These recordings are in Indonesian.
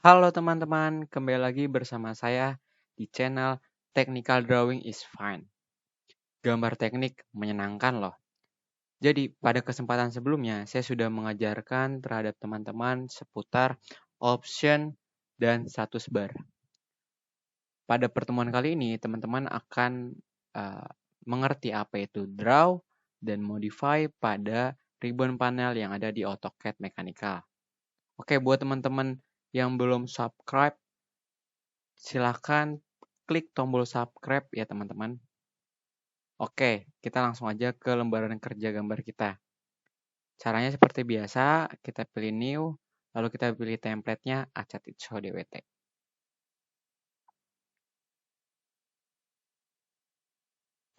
Halo teman-teman, kembali lagi bersama saya di channel Technical Drawing is Fine. Gambar teknik menyenangkan loh. Jadi pada kesempatan sebelumnya saya sudah mengajarkan terhadap teman-teman seputar option dan status bar. Pada pertemuan kali ini teman-teman akan mengerti apa itu draw dan modify pada ribbon panel yang ada di AutoCAD Mechanical. Oke, buat teman-teman yang belum subscribe, silahkan klik tombol subscribe ya teman-teman. Oke, kita langsung aja ke lembaran kerja gambar kita. Caranya seperti biasa, kita pilih new, lalu kita pilih template-nya Acat Itso DWT.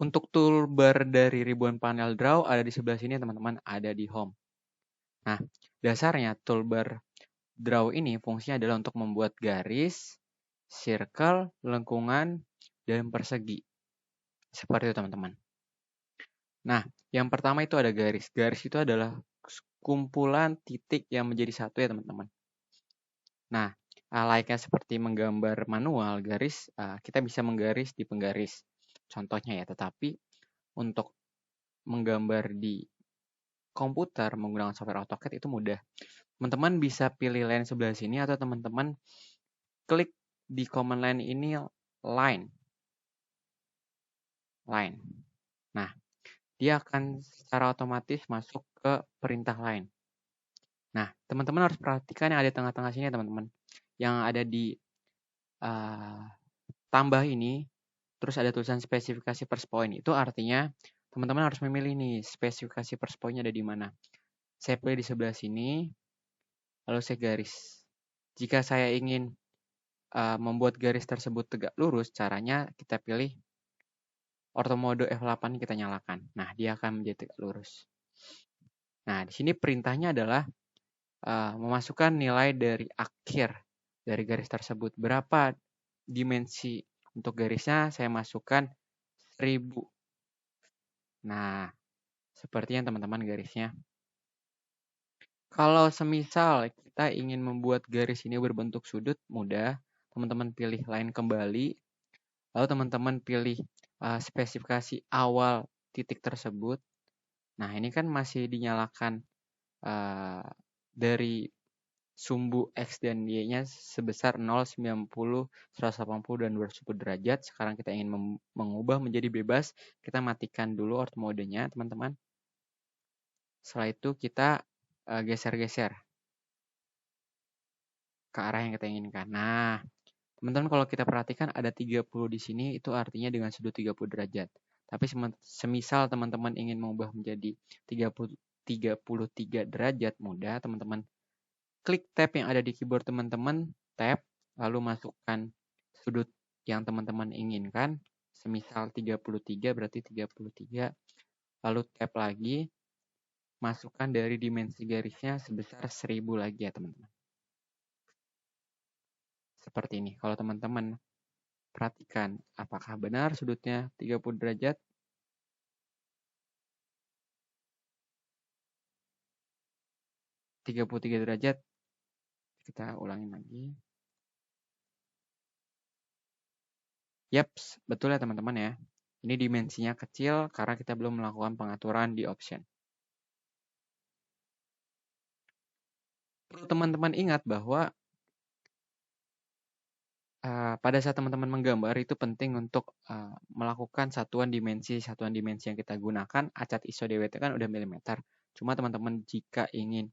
Untuk toolbar dari ribbon panel draw ada di sebelah sini teman-teman, ada di home. Nah, dasarnya toolbar draw ini fungsinya adalah untuk membuat garis, circle, lengkungan, dan persegi. Seperti itu teman-teman. Nah, yang pertama itu ada garis. Garis itu adalah kumpulan titik yang menjadi satu ya teman-teman. Nah, layaknya seperti menggambar manual garis, kita bisa menggaris di penggaris. Contohnya ya, tetapi untuk menggambar di komputer menggunakan software AutoCAD itu mudah. Teman-teman bisa pilih line sebelah sini atau teman-teman klik di command line ini line. Nah, dia akan secara otomatis masuk ke perintah line. Nah, teman-teman harus perhatikan yang ada di tengah-tengah sini ya teman-teman. Yang ada di tambah ini, terus ada tulisan spesifikasi per point. Itu artinya teman-teman harus memilih nih spesifikasi per point-nya ada di mana. Saya pilih di sebelah sini, lalu saya garis. Jika saya ingin membuat garis tersebut tegak lurus, caranya kita pilih ortho mode F8 kita nyalakan. Nah, dia akan menjadi tegak lurus. Nah, di sini perintahnya adalah memasukkan nilai dari akhir dari garis tersebut. Berapa dimensi untuk garisnya saya masukkan 1000. Nah, seperti yang teman-teman garisnya. Kalau semisal kita ingin membuat garis ini berbentuk sudut, mudah. Teman-teman pilih line kembali. Lalu teman-teman pilih spesifikasi awal titik tersebut. Nah, ini kan masih dinyalakan dari sumbu X dan Y-nya sebesar 0, 90, 180, dan 210 derajat. Sekarang kita ingin mengubah menjadi bebas. Kita matikan dulu ortho modenya, teman-teman. Setelah itu kita geser-geser ke arah yang kita inginkan. Nah, teman-teman kalau kita perhatikan ada 30 di sini, itu artinya dengan sudut 30 derajat. Tapi semisal teman-teman ingin mengubah menjadi 33 derajat, mudah teman-teman klik tab yang ada di keyboard teman-teman, tab, lalu masukkan sudut yang teman-teman inginkan. Semisal 33 berarti 33, lalu tab lagi, masukkan dari dimensi garisnya sebesar 1000 lagi ya teman-teman. Seperti ini. Kalau teman-teman perhatikan apakah benar sudutnya 30 derajat. derajat. Kita ulangin lagi. Yaps, betul ya teman-teman ya. Ini dimensinya kecil karena kita belum melakukan pengaturan di option. Perlu teman-teman ingat bahwa pada saat teman-teman menggambar itu penting untuk melakukan satuan dimensi yang kita gunakan. Acat ISO DWT kan udah milimeter. Cuma teman-teman jika ingin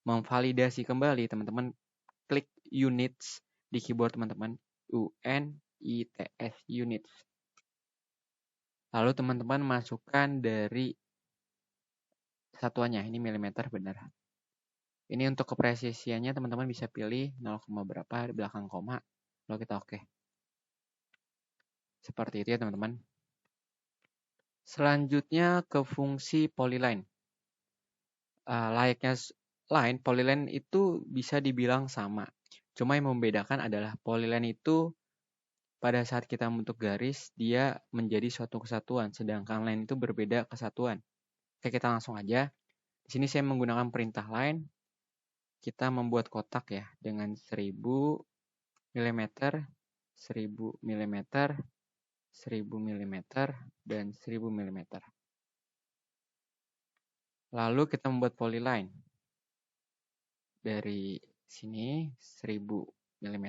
memvalidasi kembali, teman-teman klik units di keyboard teman-teman, UNITS, units. Lalu teman-teman masukkan dari satuannya, ini milimeter benar. Ini untuk kepresisiannya teman-teman bisa pilih 0, berapa di belakang koma, lalu kita oke. Seperti itu ya teman-teman. Selanjutnya ke fungsi polyline. Layaknya line, polyline itu bisa dibilang sama. Cuma yang membedakan adalah polyline itu pada saat kita membentuk garis, dia menjadi suatu kesatuan. Sedangkan line itu berbeda kesatuan. Oke, kita langsung aja. Di sini saya menggunakan perintah line. Kita membuat kotak ya dengan 1000. mm, 1000 mm, 1000 mm, dan 1000 mm. Lalu kita membuat polyline. Dari sini 1000 mm,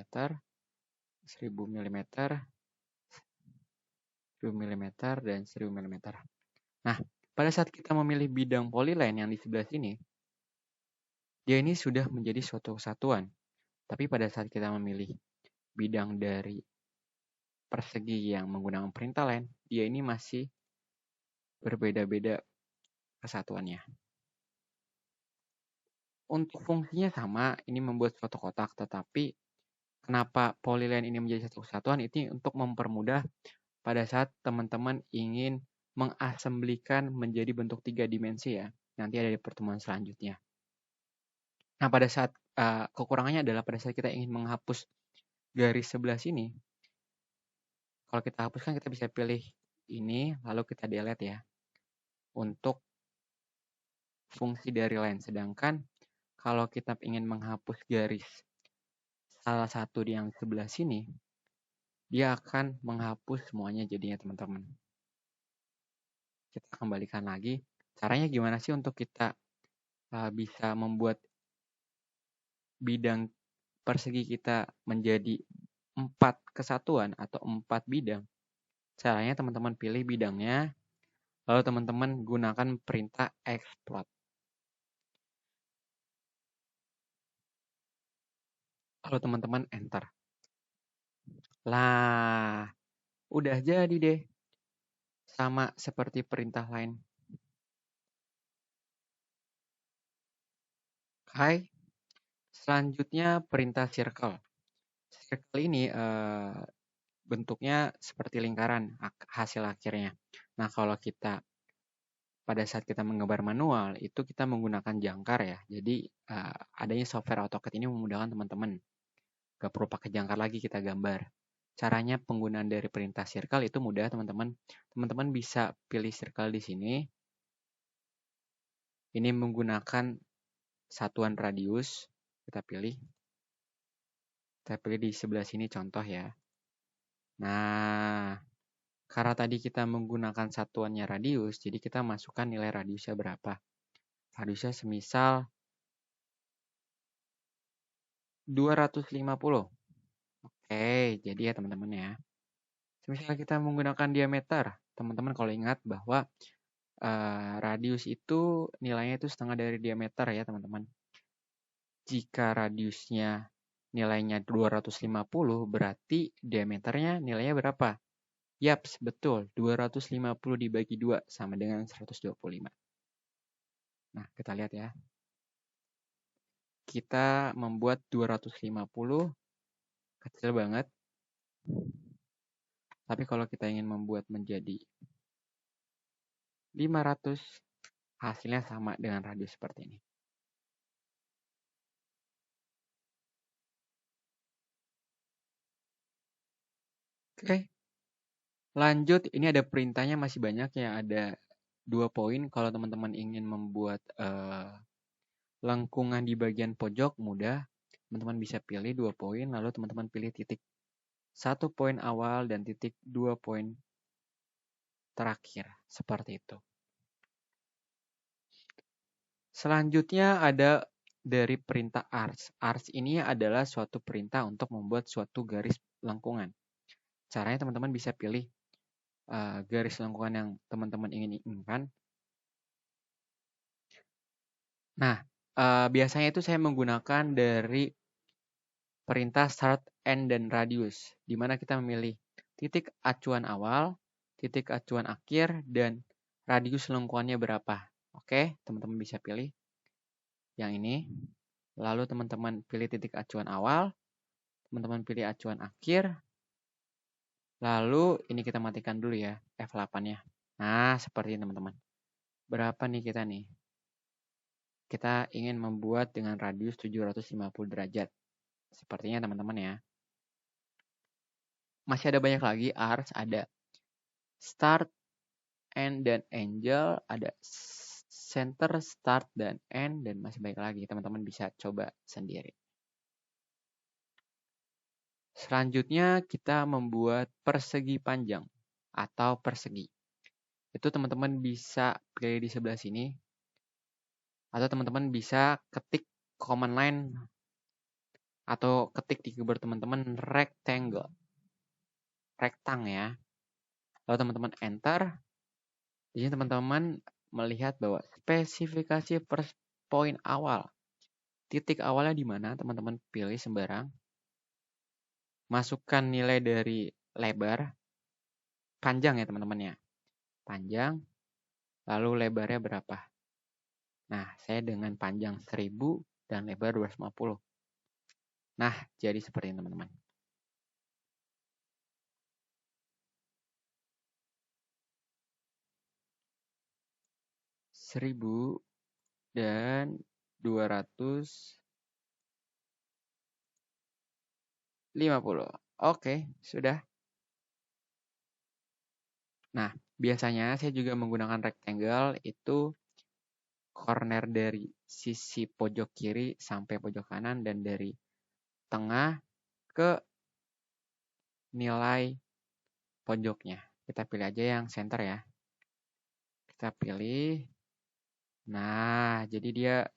1000 mm, 1000 mm, dan 1000 mm. Nah, pada saat kita memilih bidang polyline yang di sebelah sini, dia ini sudah menjadi suatu kesatuan. Tapi pada saat kita memilih bidang dari persegi yang menggunakan perintah line, dia ini masih berbeda-beda kesatuannya. Untuk fungsinya sama, ini membuat suatu kotak, tetapi kenapa polyline ini menjadi satu kesatuan, itu untuk mempermudah pada saat teman-teman ingin mengasemblikan menjadi bentuk 3 dimensi ya. Nanti ada di pertemuan selanjutnya. Nah, pada saat kekurangannya adalah pada saat kita ingin menghapus garis sebelah sini, kalau kita hapuskan kita bisa pilih ini, lalu kita delete ya, untuk fungsi dari line. Sedangkan kalau kita ingin menghapus garis salah satu yang sebelah sini, dia akan menghapus semuanya jadinya teman-teman. Kita kembalikan lagi. Caranya gimana sih untuk kita bisa membuat bidang persegi kita menjadi 4 kesatuan atau 4 bidang? Caranya teman-teman pilih bidangnya, lalu teman-teman gunakan perintah explode. Lalu teman-teman enter. Lah, udah jadi deh. Sama seperti perintah lain. Hai, selanjutnya perintah circle. Circle ini bentuknya seperti lingkaran hasil akhirnya. Nah, kalau kita pada saat kita menggambar manual, itu kita menggunakan jangkar ya. Jadi, adanya software AutoCAD ini memudahkan teman-teman. Gak perlu pakai jangkar lagi kita gambar. Caranya penggunaan dari perintah circle itu mudah teman-teman. Teman-teman bisa pilih circle di sini. Ini menggunakan satuan radius. Kita pilih. Kita pilih di sebelah sini contoh ya. Nah, karena tadi kita menggunakan satuannya radius, jadi kita masukkan nilai radiusnya berapa. Radiusnya semisal 250. Oke, jadi ya teman-teman ya. Semisal kita menggunakan diameter, teman-teman kalau ingat bahwa radius itu nilainya itu setengah dari diameter ya teman-teman. Jika radiusnya nilainya 250, berarti diameternya nilainya berapa? Yaps, betul. 250 dibagi 2 sama dengan 125. Nah, kita lihat ya. Kita membuat 250, kecil banget. Tapi kalau kita ingin membuat menjadi 500, hasilnya sama dengan radius seperti ini. Oke. Lanjut, ini ada perintahnya masih banyak ya, ada 2 poin. Kalau teman-teman ingin membuat lengkungan di bagian pojok, mudah. Teman-teman bisa pilih 2 poin, lalu teman-teman pilih titik 1 poin awal dan titik 2 poin terakhir, seperti itu. Selanjutnya ada dari perintah arch. Arch ini adalah suatu perintah untuk membuat suatu garis lengkungan. Caranya teman-teman bisa pilih garis lengkungan yang teman-teman inginkan. Nah, biasanya itu saya menggunakan dari perintah start, end, dan radius, di mana kita memilih titik acuan awal, titik acuan akhir, dan radius lengkungannya berapa. Oke, teman-teman bisa pilih yang ini. Lalu teman-teman pilih titik acuan awal, teman-teman pilih acuan akhir. Lalu ini kita matikan dulu ya, F8-nya. Nah, seperti ini teman-teman. Berapa nih kita nih? Kita ingin membuat dengan radius 750 derajat. Sepertinya teman-teman ya. Masih ada banyak lagi, arch, ada start, end, dan angel, ada center, start, dan end, dan masih banyak lagi. Teman-teman bisa coba sendiri. Selanjutnya kita membuat persegi panjang atau persegi. Itu teman-teman bisa pilih di sebelah sini. Atau teman-teman bisa ketik command line atau ketik di keyboard teman-teman rectangle. Rectang ya. Lalu teman-teman enter. Di sini teman-teman melihat bahwa spesifikasi first point awal. Titik awalnya di mana? Teman-teman pilih sembarang. Masukkan nilai dari lebar. Panjang ya teman-teman ya. Panjang. Lalu lebarnya berapa? Nah, saya dengan panjang 1000 dan lebar 250. Nah, jadi seperti ini teman-teman. Seribu dan 250. Oke, sudah. Nah, biasanya saya juga menggunakan rectangle itu corner dari sisi pojok kiri sampai pojok kanan dan dari tengah ke nilai pojoknya. Kita pilih aja yang center ya. Kita pilih. Nah, jadi dia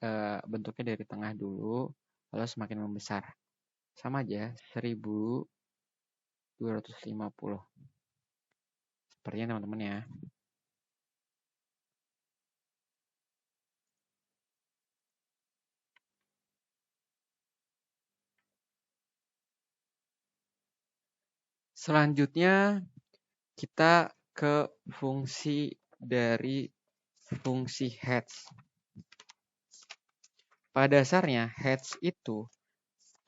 bentuknya dari tengah dulu, lalu semakin membesar. Sama aja, 1250. Sepertinya teman-teman ya. Selanjutnya kita ke fungsi dari fungsi heads. Pada dasarnya heads itu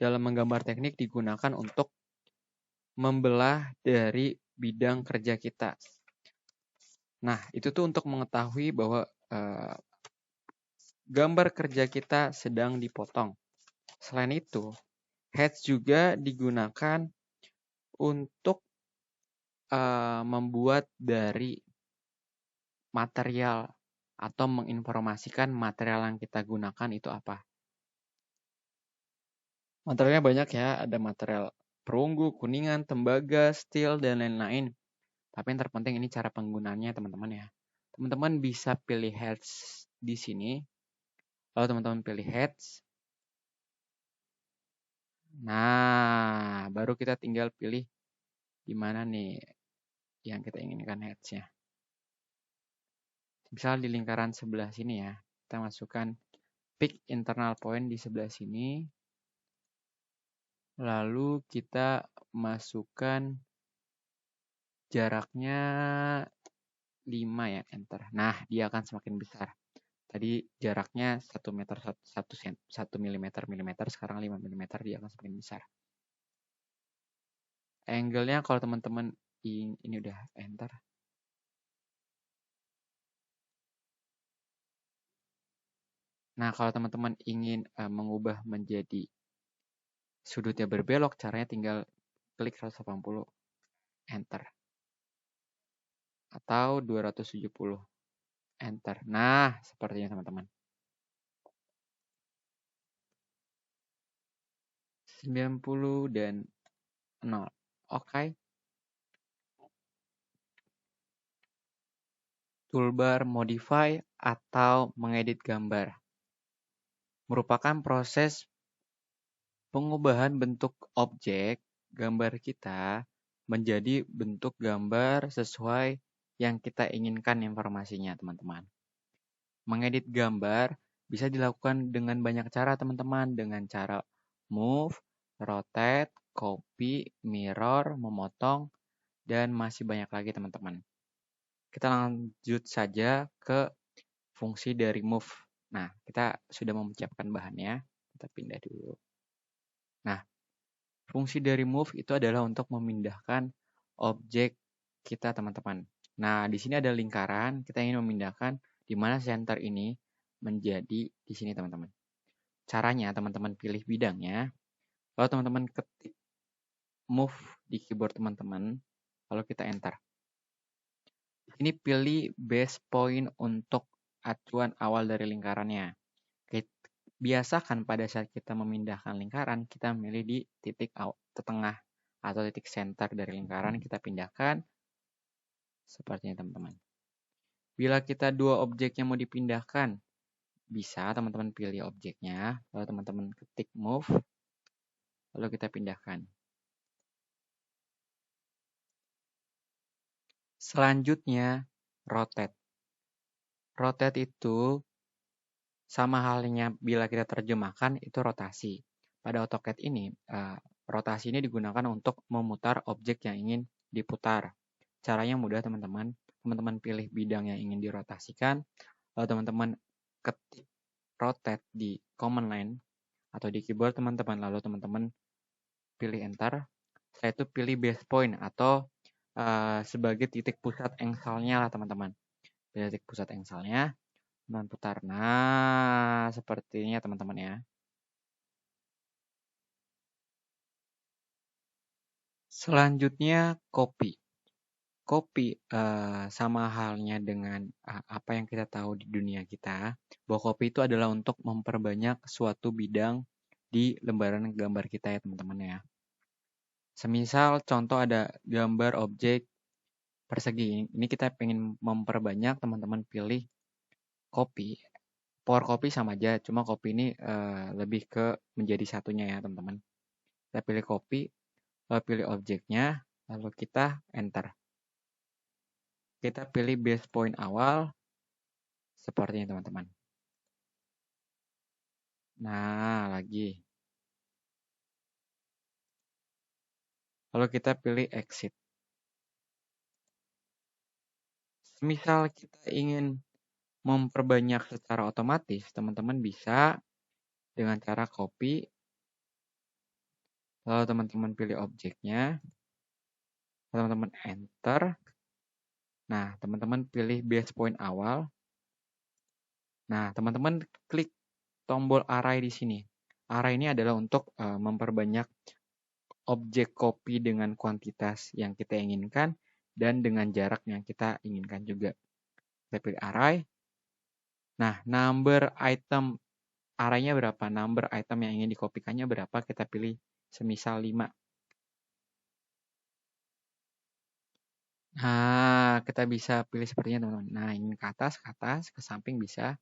dalam menggambar teknik digunakan untuk membelah dari bidang kerja kita. Nah, itu tuh untuk mengetahui bahwa gambar kerja kita sedang dipotong. Selain itu, heads juga digunakan untuk membuat dari material atau menginformasikan material yang kita gunakan itu apa. Materialnya banyak ya, ada material perunggu, kuningan, tembaga, steel, dan lain-lain. Tapi yang terpenting ini cara penggunaannya teman-teman ya. Teman-teman bisa pilih heads di sini. Lalu teman-teman pilih heads. Nah, baru kita tinggal pilih di mana nih yang kita inginkan heads-nya. Misal di lingkaran sebelah sini ya. Kita masukkan pick internal point di sebelah sini. Lalu kita masukkan jaraknya 5 ya, enter. Nah, dia akan semakin besar. Tadi jaraknya 1 meter 1 mm, sekarang 5 mm, dia akan semakin besar. Angle-nya kalau teman-teman ini udah enter. Nah, kalau teman-teman ingin mengubah menjadi sudutnya berbelok, caranya tinggal klik 180, enter. Atau 270, enter. Nah, sepertinya teman-teman. 90 dan 0. Oke. Toolbar modify atau mengedit gambar merupakan proses pengubahan bentuk objek gambar kita menjadi bentuk gambar sesuai yang kita inginkan informasinya, teman-teman. Mengedit gambar bisa dilakukan dengan banyak cara, teman-teman. Dengan cara move, rotate, copy, mirror, memotong, dan masih banyak lagi, teman-teman. Kita lanjut saja ke fungsi dari move. Nah, kita sudah mempersiapkan bahannya. Kita pindah dulu. Nah, fungsi dari move itu adalah untuk memindahkan objek kita, teman-teman. Nah, di sini ada lingkaran. Kita ingin memindahkan di mana center ini menjadi di sini, teman-teman. Caranya, teman-teman pilih bidangnya. Lalu teman-teman ketik move di keyboard teman-teman. Lalu kita enter. Ini pilih base point untuk acuan awal dari lingkarannya. Biasakan pada saat kita memindahkan lingkaran, kita memilih di titik tengah atau titik center dari lingkaran kita pindahkan seperti ini teman-teman. Bila kita dua objek yang mau dipindahkan, bisa teman-teman pilih objeknya, lalu teman-teman ketik move, lalu kita pindahkan. Selanjutnya, rotate. Rotate itu sama halnya bila kita terjemahkan itu rotasi. Pada AutoCAD ini, rotasi ini digunakan untuk memutar objek yang ingin diputar. Caranya mudah teman-teman. Teman-teman pilih bidang yang ingin dirotasikan, lalu teman-teman ketik rotate di command line atau di keyboard teman-teman, lalu teman-teman pilih enter. Setelah itu pilih base point atau sebagai titik pusat engselnya lah teman-teman. Titik pusat engselnya, teman putar. Nah, sepertinya teman-teman ya. Selanjutnya copy. Copy sama halnya dengan apa yang kita tahu di dunia kita, bahwa copy itu adalah untuk memperbanyak suatu bidang di lembaran gambar kita ya teman-teman ya. Semisal contoh ada gambar objek persegi. Ini kita pengen memperbanyak, teman-teman pilih copy. Power copy sama aja, cuma copy ini lebih ke menjadi satunya ya teman-teman. Kita pilih copy, lalu pilih objeknya, lalu kita enter. Kita pilih base point awal, seperti ini teman-teman. Nah, lagi. Lalu kita pilih exit. Misal kita ingin memperbanyak secara otomatis, teman-teman bisa dengan cara copy, lalu teman-teman pilih objeknya, teman-teman enter. Nah, teman-teman pilih base point awal. Nah, teman-teman klik tombol array di sini. Array ini adalah untuk memperbanyak objek copy dengan kuantitas yang kita inginkan dan dengan jarak yang kita inginkan juga. Kita pilih array. Nah, number item arraynya berapa? Number item yang ingin dikopikannya berapa? Kita pilih semisal 5. Nah, kita bisa pilih sepertinya teman-teman. Nah, ingin ke atas, ke samping bisa.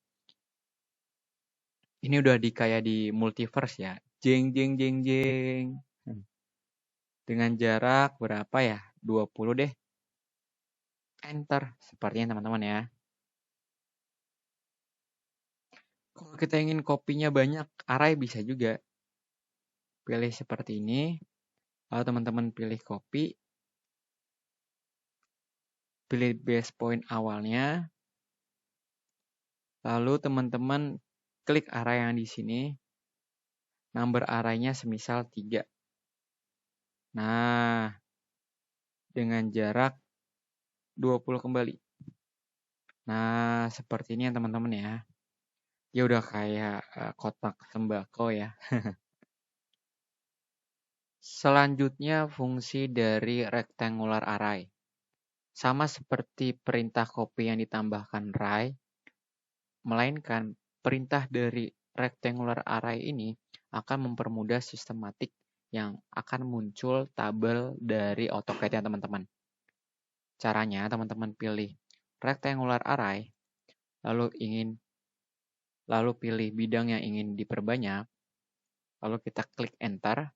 Ini udah kayak di multiverse ya. Jeng, jeng, jeng, jeng. Dengan jarak berapa ya? 20 deh. Enter. Sepertinya teman-teman ya. Kalau kita ingin kopinya banyak, array bisa juga. Pilih seperti ini. Lalu teman-teman pilih copy. Pilih base point awalnya. Lalu teman-teman klik array yang di sini. Number arraynya semisal 3. Nah, dengan jarak 20 kembali. Nah, seperti ini ya teman-teman ya. Ya udah kayak kotak sembako ya. Selanjutnya fungsi dari rectangular array. Sama seperti perintah copy yang ditambahkan array, melainkan perintah dari rectangular array ini akan mempermudah sistematik yang akan muncul tabel dari AutoCAD ya teman-teman. Caranya teman-teman pilih rectangular array, lalu pilih bidang yang ingin diperbanyak, lalu kita klik enter.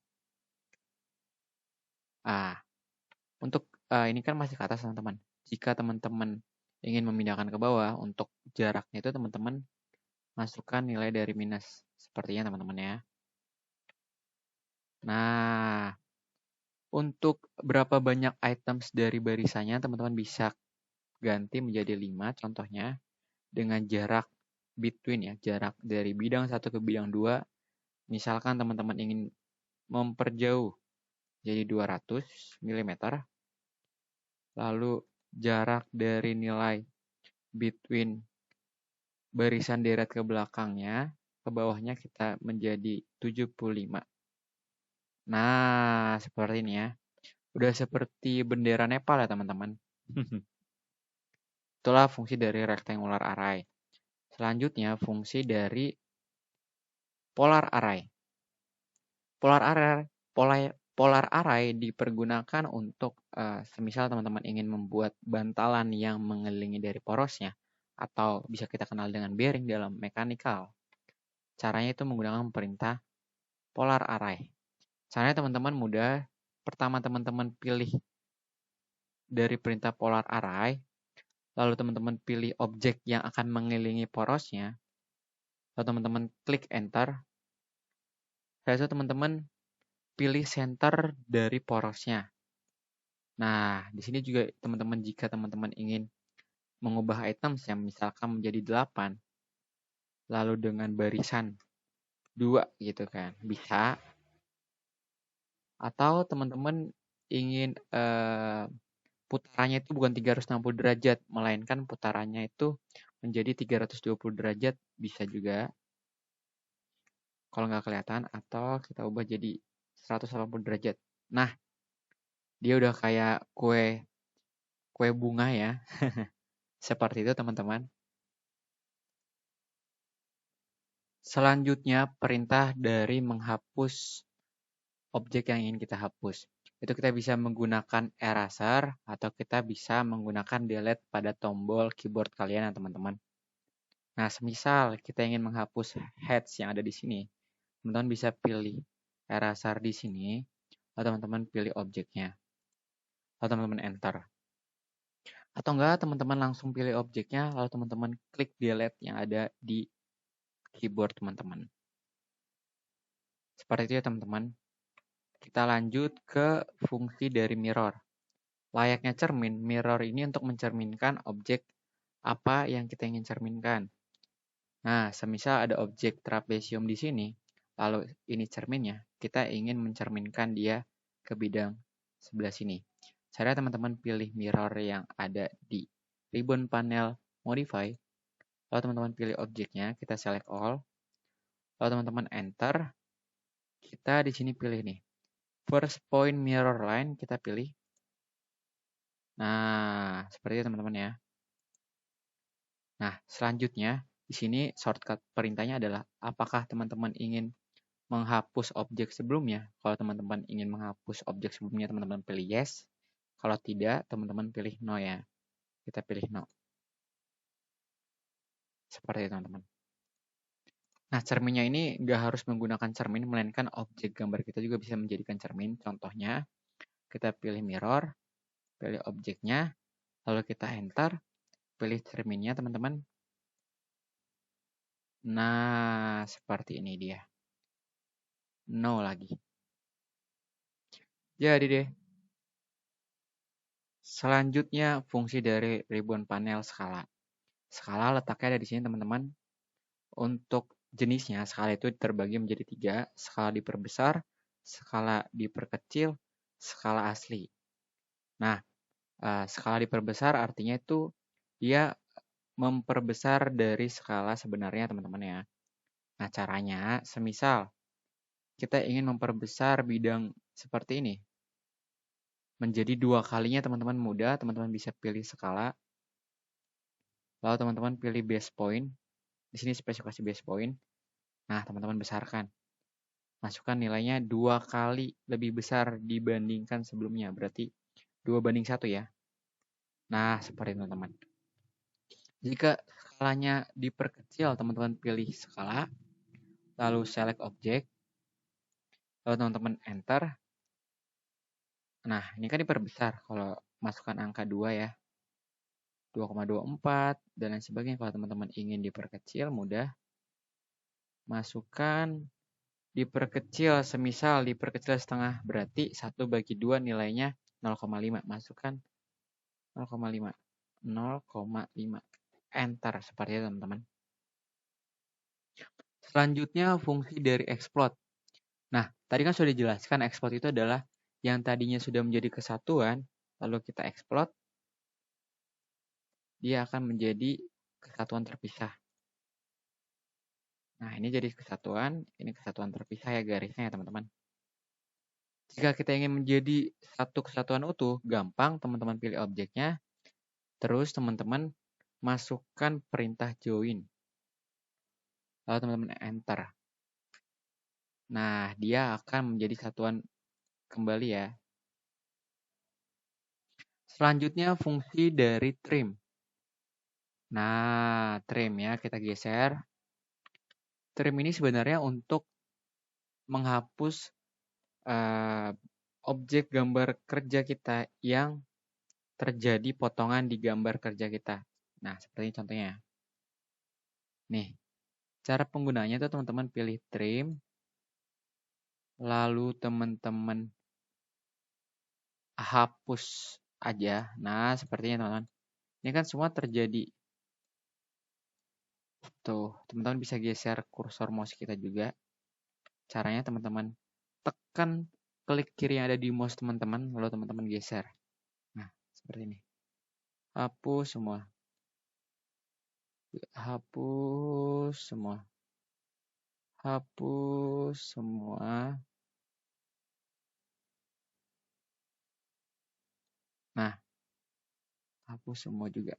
Untuk ini kan masih ke atas teman-teman. Jika teman-teman ingin memindahkan ke bawah, untuk jaraknya itu teman-teman masukkan nilai dari minus. Sepertinya teman-teman ya. Nah, untuk berapa banyak items dari barisannya teman-teman bisa ganti menjadi 5 contohnya dengan jarak between ya, jarak dari bidang 1 ke bidang 2. Misalkan teman-teman ingin memperjauh jadi 200 mm. Lalu jarak dari nilai between barisan deret ke belakangnya, ke bawahnya kita menjadi 75. Nah, seperti ini ya. Udah seperti bendera Nepal ya teman-teman. Itulah fungsi dari rectangular array. Selanjutnya fungsi dari polar array. Polar array dipergunakan untuk semisal teman-teman ingin membuat bantalan yang mengelilingi dari porosnya, atau bisa kita kenal dengan bearing dalam mekanikal. Caranya itu menggunakan perintah polar array. Caranya teman-teman mudah. Pertama teman-teman pilih dari perintah polar array, lalu teman-teman pilih objek yang akan mengelilingi porosnya, lalu teman-teman klik enter. Setelah itu teman-teman pilih center dari porosnya. Nah, di sini juga teman-teman jika teman-teman ingin mengubah items yang misalkan menjadi 8, lalu dengan barisan 2 gitu kan, bisa. Atau teman-teman ingin putarannya itu bukan 360 derajat, melainkan putarannya itu menjadi 320 derajat, bisa juga. Kalau nggak kelihatan, atau kita ubah jadi 180 derajat. Nah, dia udah kayak kue bunga ya. Seperti itu teman-teman. Selanjutnya perintah dari menghapus objek yang ingin kita hapus. Itu kita bisa menggunakan eraser atau kita bisa menggunakan delete pada tombol keyboard kalian ya teman-teman. Nah, semisal kita ingin menghapus heads yang ada di sini, teman-teman bisa pilih eraser di sini, atau teman-teman pilih objeknya, atau teman-teman enter. Atau enggak, teman-teman langsung pilih objeknya, lalu teman-teman klik delete yang ada di keyboard teman-teman. Seperti itu ya teman-teman. Kita lanjut ke fungsi dari mirror. Layaknya cermin, mirror ini untuk mencerminkan objek apa yang kita ingin cerminkan. Nah, semisal ada objek trapesium di sini, lalu ini cerminnya, kita ingin mencerminkan dia ke bidang sebelah sini. Cara teman-teman pilih mirror yang ada di ribbon panel modify, lalu teman-teman pilih objeknya, kita select all, lalu teman-teman enter, kita di sini pilih nih, first point mirror line, kita pilih. Nah, seperti itu teman-teman ya. Nah, selanjutnya di sini shortcut perintahnya adalah apakah teman-teman ingin menghapus objek sebelumnya. Kalau teman-teman ingin menghapus objek sebelumnya, teman-teman pilih yes. Kalau tidak, teman-teman pilih no ya. Kita pilih no. Seperti itu teman-teman. Nah, cerminnya ini nggak harus menggunakan cermin, melainkan objek gambar kita juga bisa menjadikan cermin. Contohnya, kita pilih mirror, pilih objeknya, lalu kita enter, pilih cerminnya teman-teman. Nah, seperti ini dia. No lagi. Jadi deh. Selanjutnya, fungsi dari ribbon panel skala. Skala letaknya ada di sini teman-teman. Untuk jenisnya, skala itu terbagi menjadi 3. Skala diperbesar, skala diperkecil, skala asli. Nah, skala diperbesar artinya itu dia memperbesar dari skala sebenarnya teman-teman ya. Nah, caranya semisal kita ingin memperbesar bidang seperti ini menjadi 2 kalinya teman-teman mudah, teman-teman bisa pilih skala. Lalu teman-teman pilih base point. Di sini spesifikasi base point. Nah, teman-teman besarkan. Masukkan nilainya 2 kali lebih besar dibandingkan sebelumnya. Berarti 2:1 ya. Nah, seperti itu teman-teman. Jika skalanya diperkecil, teman-teman pilih skala. Lalu select object. Lalu teman-teman enter. Nah, ini kan diperbesar. Kalau masukkan angka 2 ya. 2,24 dan lain sebagainya. Kalau teman-teman ingin diperkecil, mudah. Masukkan diperkecil, semisal diperkecil setengah, berarti 1/2 nilainya 0,5. Masukkan 0,5. 0,5. Enter, seperti itu teman-teman. Selanjutnya fungsi dari explode. Nah, tadi kan sudah dijelaskan explode itu adalah yang tadinya sudah menjadi kesatuan, lalu kita explode, dia akan menjadi kesatuan terpisah. Nah, ini jadi kesatuan, ini kesatuan terpisah ya garisnya ya teman-teman. Jika kita ingin menjadi satu kesatuan utuh, gampang teman-teman pilih objeknya, terus teman-teman masukkan perintah join. Lalu teman-teman enter. Nah, dia akan menjadi satuan kembali ya. Selanjutnya fungsi dari trim. Nah, trim ya, kita geser. Trim ini sebenarnya untuk menghapus objek gambar kerja kita yang terjadi potongan di gambar kerja kita. Nah, seperti ini contohnya. Nih, cara penggunaannya itu teman-teman pilih trim, lalu teman-teman hapus aja. Nah, sepertinya teman-teman. Ini kan semua terjadi. Tuh, teman-teman bisa geser kursor mouse kita juga. Caranya teman-teman tekan klik kiri yang ada di mouse teman-teman, lalu teman-teman geser. Nah, seperti ini. Hapus semua. Hapus semua. Hapus semua. Nah, hapus semua juga.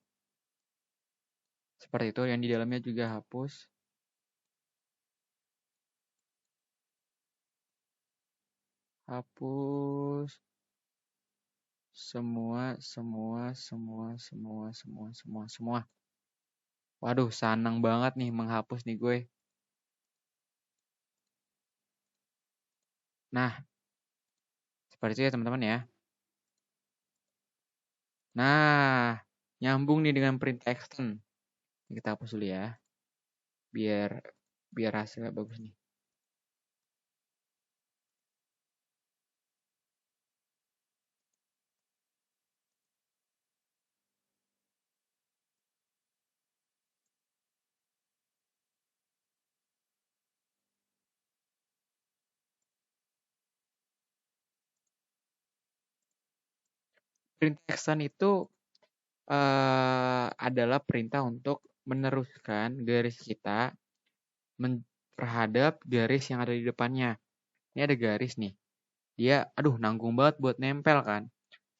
Seperti itu, yang di dalamnya juga hapus. Hapus semua. Waduh, senang banget nih menghapus nih gue. Nah, seperti itu ya teman-teman ya. Nah, nyambung nih dengan print extend. Kita hapus dulu ya. Biar hasilnya bagus nih. Print extend itu adalah perintah untuk meneruskan garis kita terhadap garis yang ada di depannya. Ini ada garis nih. Dia, aduh, nanggung banget buat nempel kan.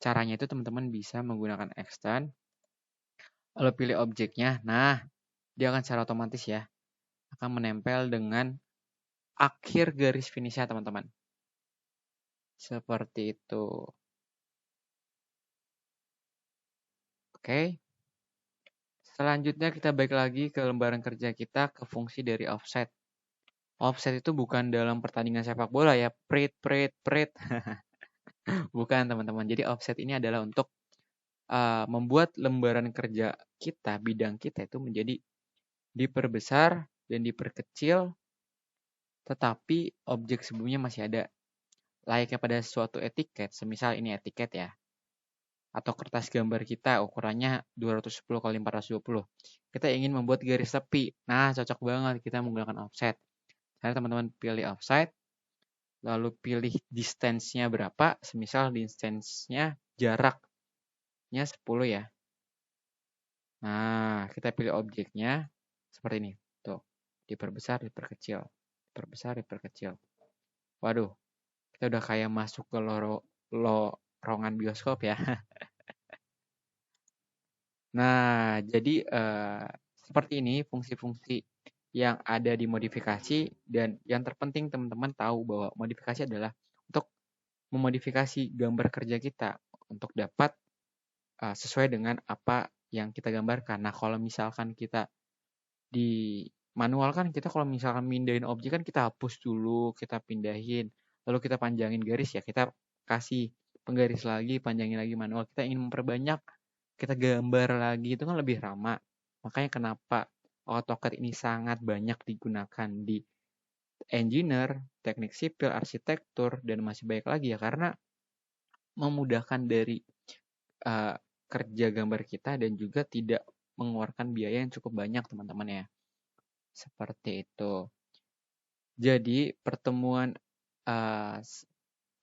Caranya itu teman-teman bisa menggunakan extend. Lalu pilih objeknya. Nah, dia akan secara otomatis ya. Akan menempel dengan akhir garis finishnya teman-teman. Seperti itu. Oke. Selanjutnya kita balik lagi ke lembaran kerja kita ke fungsi dari offset. Offset itu bukan dalam pertandingan sepak bola ya. Prit. Bukan teman-teman. Jadi offset ini adalah untuk membuat lembaran kerja kita, bidang kita itu menjadi diperbesar dan diperkecil, tetapi objek sebelumnya masih ada. Layaknya pada suatu etiket, semisal ini etiket ya, atau kertas gambar kita ukurannya 210 x 420. Kita ingin membuat garis tepi. Nah, cocok banget kita menggunakan offset. Saya teman-teman pilih offset, lalu pilih distance-nya berapa, semisal distance-nya jaraknya 10 ya. Nah, kita pilih objeknya seperti ini. Tuh, diperbesar, diperkecil. Diperbesar, diperkecil. Waduh, kita udah kayak masuk ke lorongan bioskop ya. Nah, jadi seperti ini fungsi-fungsi yang ada di modifikasi, dan yang terpenting teman-teman tahu bahwa modifikasi adalah untuk memodifikasi gambar kerja kita untuk dapat sesuai dengan apa yang kita gambarkan. Nah, kalau misalkan kita di manual kan, kita kalau misalkan mindahin objek kan kita hapus dulu, kita pindahin, lalu kita panjangin garis ya, kita kasih penggaris lagi, panjangin lagi manual. Kita ingin memperbanyak, kita gambar lagi, itu kan lebih lama. Makanya kenapa AutoCAD ini sangat banyak digunakan di engineer, teknik sipil, arsitektur, dan masih banyak lagi ya, karena memudahkan dari kerja gambar kita dan juga tidak mengeluarkan biaya yang cukup banyak teman-teman ya. Seperti itu. Jadi pertemuan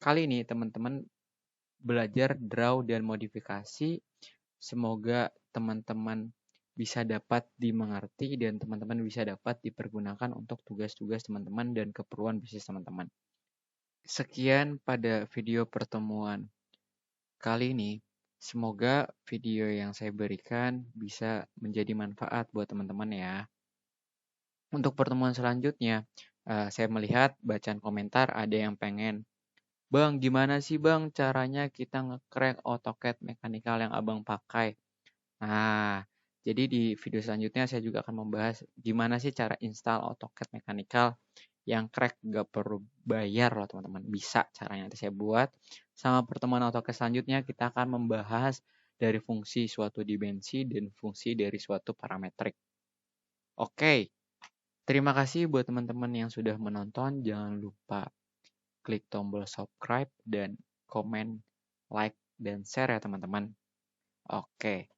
kali ini teman-teman belajar draw dan modifikasi. Semoga teman-teman bisa dapat dimengerti dan teman-teman bisa dapat dipergunakan untuk tugas-tugas teman-teman dan keperluan bisnis teman-teman. Sekian pada video pertemuan kali ini. Semoga video yang saya berikan bisa menjadi manfaat buat teman-teman ya. Untuk pertemuan selanjutnya, saya melihat bacaan komentar ada yang pengen Bang, gimana sih bang caranya kita nge-crack AutoCAD mechanical yang abang pakai? Nah, jadi di video selanjutnya saya juga akan membahas gimana sih cara install AutoCAD mechanical yang crack gak perlu bayar loh teman-teman. Bisa caranya nanti saya buat. Sama pertemuan AutoCAD selanjutnya kita akan membahas dari fungsi suatu dimensi dan fungsi dari suatu parametrik. Oke, terima kasih buat teman-teman yang sudah menonton. Jangan lupa klik tombol subscribe dan komen, like, dan share ya teman-teman. Oke,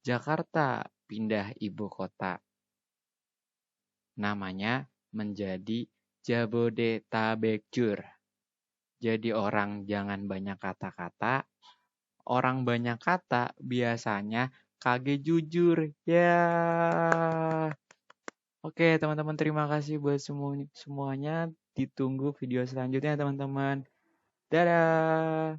Jakarta pindah ibu kota. Namanya menjadi Jabodetabekjur. Jadi orang jangan banyak kata-kata. Orang banyak kata biasanya kage jujur. Ya. Oke, teman-teman terima kasih buat semuanya. Ditunggu video selanjutnya teman-teman. Dadah.